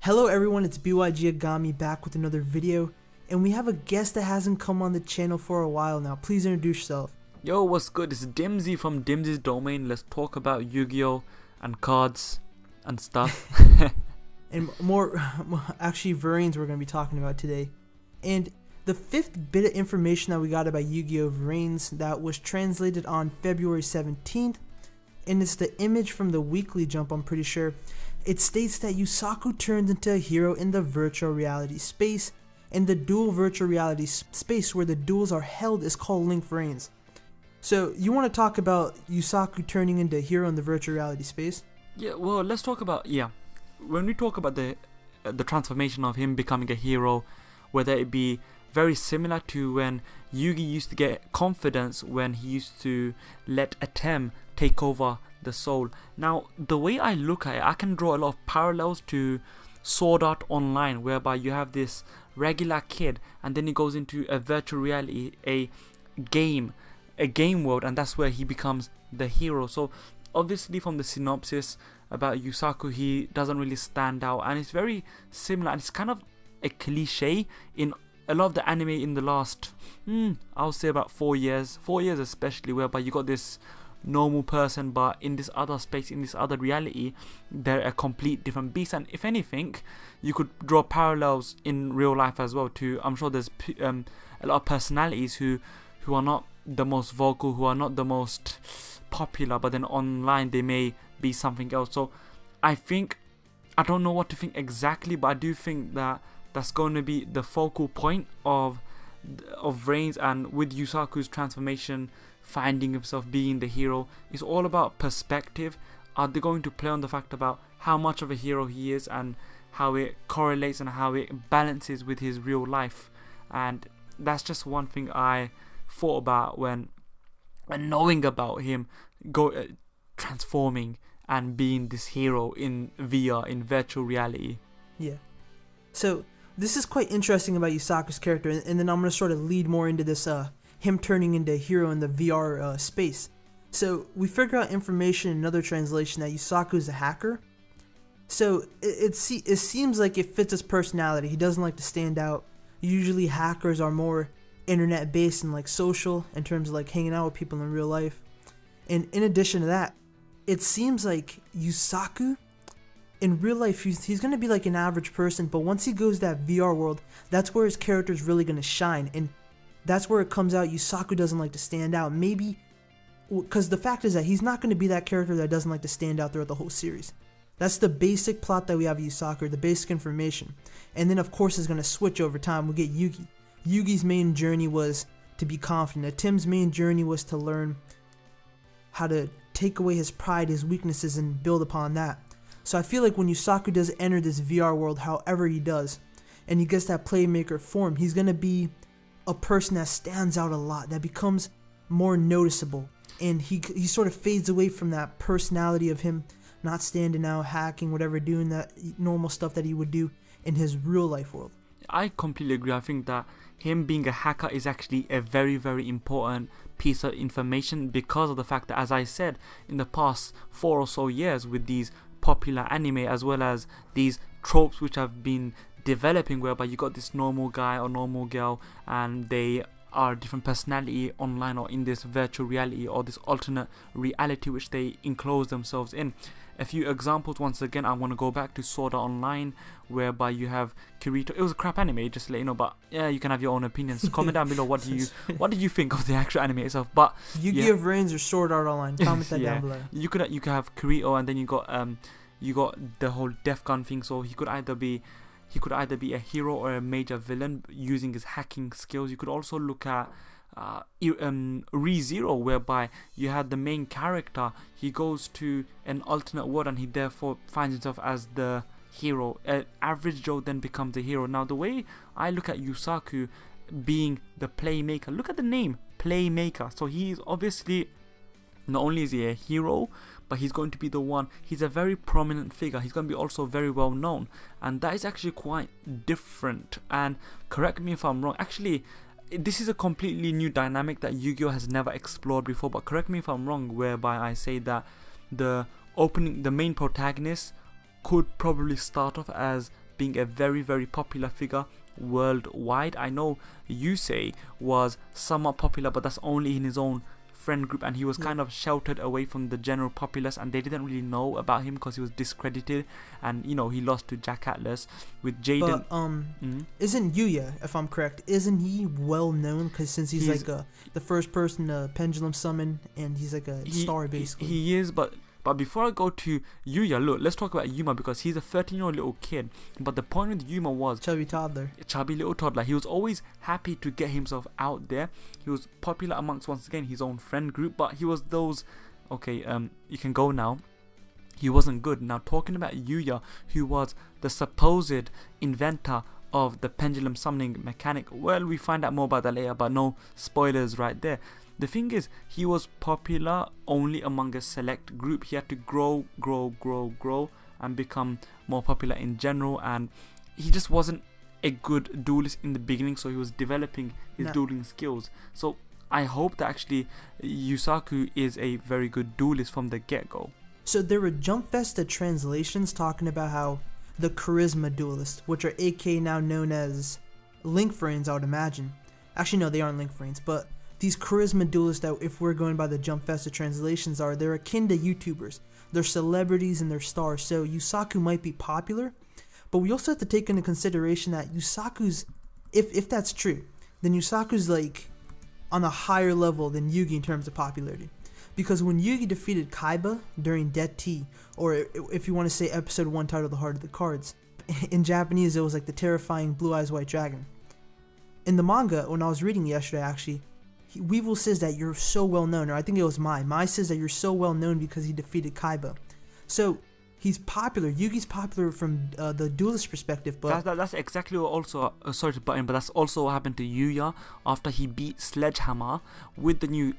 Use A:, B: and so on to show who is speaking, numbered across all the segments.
A: Hello everyone, it's BYG Agami back with another video, and we have a guest that hasn't come on the channel for a while now. Please introduce yourself.
B: Yo, what's good? It's Dimsy from Dimsy's Domain. Let's talk about Yu-Gi-Oh! And cards and stuff.
A: And actually VRAINS we're going to be talking about today. And the fifth bit of information that we got about Yu-Gi-Oh! VRAINS that was translated on February 17th, and it's the image from the weekly jump, I'm pretty sure. It states that Yusaku turns into a hero in the virtual reality space, and the dual virtual reality space where the duels are held is called Link VRAINS. So you want to talk about Yusaku turning into a hero in the virtual reality space?
B: Yeah, well, let's talk about, when we talk about the transformation of him becoming a hero, whether it be very similar to when Yugi used to get confidence when he used to let Atem take over the soul. Now, the way I look at it, I can draw a lot of parallels to Sword Art Online, whereby you have this regular kid and then he goes into a virtual reality, a game world, and that's where he becomes the hero. So obviously from the synopsis about Yusaku, he doesn't really stand out, and it's very similar, and it's kind of a cliche in a lot of the anime in the last I'll say about 4 years especially, whereby you got this normal person, but in this other space, in this other reality, they're a complete different beast. And if anything, you could draw parallels in real life as well too. I'm sure there's a lot of personalities who are not the most vocal, who are not the most popular, but then online they may be something else. So I don't know what to think exactly, but I do think that that's going to be the focal point of VRAINS, and with Yusaku's transformation, finding himself being the hero. It's all about perspective. Are they going to play on the fact about how much of a hero he is and how it correlates and how it balances with his real life? And that's just one thing I thought about when knowing about him transforming and being this hero in VR, in virtual reality.
A: Yeah. So this is quite interesting about Yusaku's character, and then I'm going to sort of lead more into this him turning into a hero in the VR space. So we figure out information in another translation that Yusaku is a hacker. So it seems like it fits his personality. He doesn't like to stand out. Usually hackers are more internet based and like social in terms of like hanging out with people in real life. And in addition to that, it seems like Yusaku in real life, he's going to be like an average person, but once he goes to that VR world, that's where his character is really going to shine. And that's where it comes out Yusaku doesn't like to stand out. Maybe because the fact is that he's not going to be that character that doesn't like to stand out throughout the whole series. That's the basic plot that we have of Yusaku, the basic information. And then of course it's going to switch over time. We'll get Yugi. Yugi's main journey was to be confident. Tim's main journey was to learn how to take away his pride, his weaknesses, and build upon that. So I feel like when Yusaku does enter this VR world, however he does, and he gets that playmaker form, he's going to be a person that stands out a lot, that becomes more noticeable, and he sort of fades away from that personality of him not standing out, hacking, whatever, doing that normal stuff that he would do in his real life world.
B: I completely agree. I think that him being a hacker is actually a very, very important piece of information, because of the fact that, as I said, in the past 4 or so years, with these popular anime as well as these tropes which have been developing, whereby you got this normal guy or normal girl and they are different personality online or in this virtual reality or this alternate reality which they enclose themselves in. A few examples, once again, I want to go back to Sword Art Online, whereby you have Kirito. It was a crap anime, just to let you know, but yeah, you can have your own opinions. Comment down below what did you think of the actual anime itself. But
A: Yu-Gi-Oh! VRAINS or Sword Art Online, comment that down below.
B: You could have Kirito, and then you got the whole Death Gun thing. So he could either be a hero or a major villain using his hacking skills. You could also look at ReZero, whereby you had the main character, he goes to an alternate world and he therefore finds himself as the hero. Average Joe then becomes the hero. Now the way I look at Yusaku being the playmaker, look at the name, playmaker. So he's obviously, not only is he a hero, but he's going to be the one, he's a very prominent figure, he's going to be also very well known, and that is actually quite different. And correct me if I'm wrong, actually this is a completely new dynamic that Yu-Gi-Oh! Has never explored before, but correct me if I'm wrong, whereby I say that the main protagonist could probably start off as being a very, very popular figure worldwide. I know Yusei was somewhat popular, but that's only in his own friend group, and he was kind of sheltered away from the general populace, and they didn't really know about him because he was discredited, and you know, he lost to Jack Atlas. With Jaden,
A: but isn't Yuya, if I'm correct, isn't he well known because since he's like the first person to pendulum summon, and he's like a star basically.
B: He is, but before I go to Yuya, look, let's talk about Yuma, because he's a 13-year-old little kid. But the point with Yuma was
A: chubby little toddler.
B: He was always happy to get himself out there. He was popular amongst, once again, his own friend group, but he was those, okay, you can go now. He wasn't good. Now, talking about Yuya, who was the supposed inventor of the pendulum summoning mechanic, well, we find out more about that later, but no spoilers right there. The thing is, he was popular only among a select group. He had to grow and become more popular in general, and he just wasn't a good duelist in the beginning, so he was developing his dueling skills. So I hope that actually Yusaku is a very good duelist from the get-go.
A: So there were Jump Festa translations talking about how the Charisma Duelist, which are AK now known as Link Friends, I would imagine. Actually, no, they aren't Link Friends, but these Charisma Duelists that, if we're going by the Jump Festa translations, they're akin to YouTubers. They're celebrities and they're stars, so Yusaku might be popular, but we also have to take into consideration that Yusaku's, if that's true, then Yusaku's like on a higher level than Yugi in terms of popularity. Because when Yugi defeated Kaiba during Det T, or if you want to say episode 1 titled The Heart of the Cards, in Japanese it was like the terrifying Blue Eyes White Dragon. In the manga, when I was reading yesterday actually, Weevil says that you're so well known, or I think it was Mai says that you're so well known because he defeated Kaiba. So he's popular. Yugi's popular from the duelist perspective, but
B: that's exactly what also sorry to butt in, but that's also what happened to Yuya after he beat Sledgehammer with the new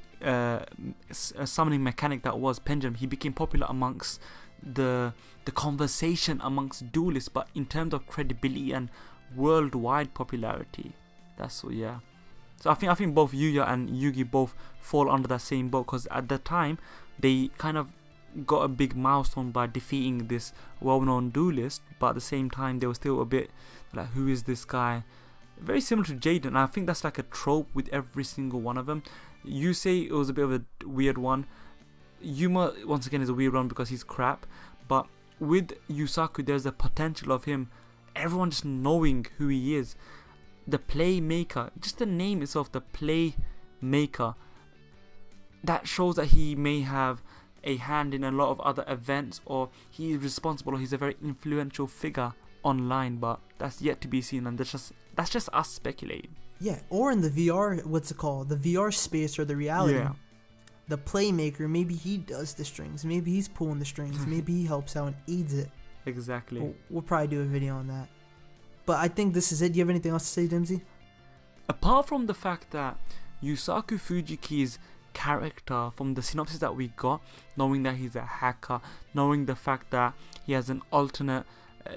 B: summoning mechanic that was Pendulum. He became popular amongst the conversation amongst duelists, but in terms of credibility and worldwide popularity, that's what, yeah. So I think both Yuya and Yugi both fall under that same boat, because at the time they kind of got a big milestone by defeating this well-known duelist, but at the same time they were still a bit like, who is this guy? Very similar to Jaden, and I think that's like a trope with every single one of them. Yusei, it was a bit of a weird one. Yuma, once again, is a weird one because he's crap, but with Yusaku there's the potential of him, everyone just knowing who he is. The Playmaker, just the name itself, the Playmaker, that shows that he may have a hand in a lot of other events, or he is responsible, or he's a very influential figure online, but that's yet to be seen, and that's just us speculating.
A: Yeah, or in the VR, what's it called? The VR space or the reality.
B: Yeah.
A: The Playmaker, maybe he does the strings, maybe he's pulling the strings, maybe he helps out and aids it.
B: Exactly.
A: We'll probably do a video on that. But I think this is it. Do you have anything else to say, Dimsy?
B: Apart from the fact that Yusaku Fujiki's character, from the synopsis that we got, knowing that he's a hacker, knowing the fact that he has an alternate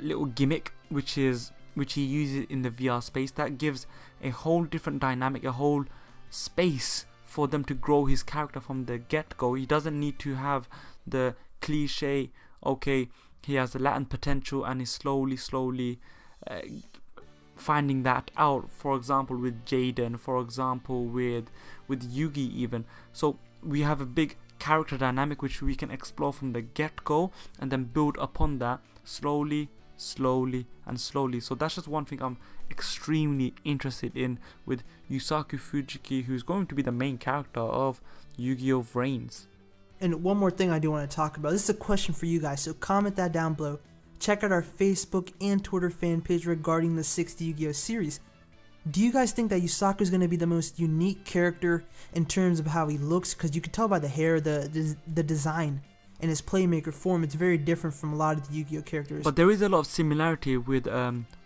B: little gimmick which he uses in the VR space, that gives a whole different dynamic, a whole space for them to grow his character from the get-go. He doesn't need to have the cliche, okay, he has a latent potential and is slowly finding that out, for example with Jaden, for example with Yugi even. So we have a big character dynamic which we can explore from the get-go and then build upon that slowly. So that's just one thing I'm extremely interested in with Yusaku Fujiki, who's going to be the main character of Yu-Gi-Oh! VRAINS.
A: And one more thing I do want to talk about. This is a question for you guys, so comment that down below. Check out our Facebook and Twitter fan page regarding the 6th Yu-Gi-Oh! Series. Do you guys think that Yusaku is going to be the most unique character in terms of how he looks? Because you can tell by the hair, the design, and his Playmaker form. It's very different from a lot of the Yu-Gi-Oh! Characters.
B: But there is a lot of similarity with,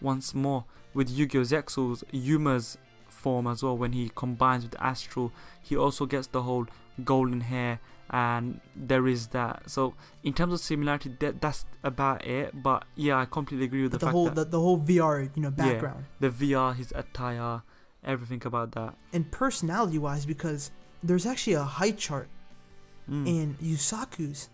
B: once more, with Yu-Gi-Oh! Zexal's Yuma's form as well. When he combines with Astral, he also gets the whole golden hair, and there is that. So in terms of similarity, that's about it. But yeah, I completely agree with the fact that
A: the whole VR, background.
B: Yeah, the VR, his attire, everything about that.
A: And personality-wise, because there's actually a height chart in Yusaku's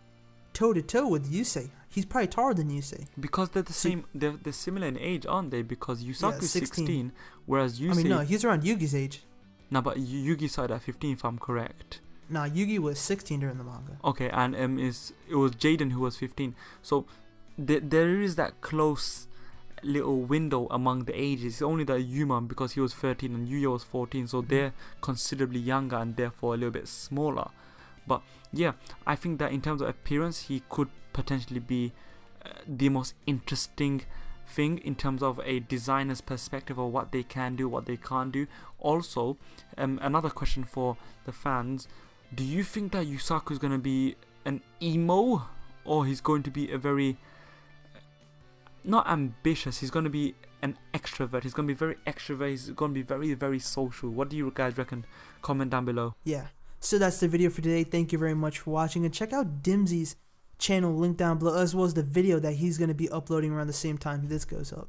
A: toe to toe with Yusei. He's probably taller than Yusei.
B: Because they're the same. They're similar in age, aren't they? Because Yusaku is 16, whereas Yusei.
A: I mean, no, he's around Yugi's age.
B: No, but Yugi started at 15, if I'm correct.
A: Nah, Yugi was 16 during the manga.
B: Okay, and it was Jaden who was 15. So there is that close little window among the ages. It's only that Yuma, because he was 13 and Yuya was 14, so they're considerably younger and therefore a little bit smaller. But yeah, I think that in terms of appearance, he could potentially be the most interesting thing in terms of a designer's perspective of what they can do, what they can't do. Also, another question for the fans: do you think that Yusaku is going to be an emo, or he's going to be a very not ambitious? He's going to be an extrovert. He's going to be very extrovert. He's going to be very, very social. What do you guys reckon? Comment down below.
A: Yeah. So that's the video for today. Thank you very much for watching, and check out Dimsy's channel, link down below, as well as the video that he's going to be uploading around the same time this goes up.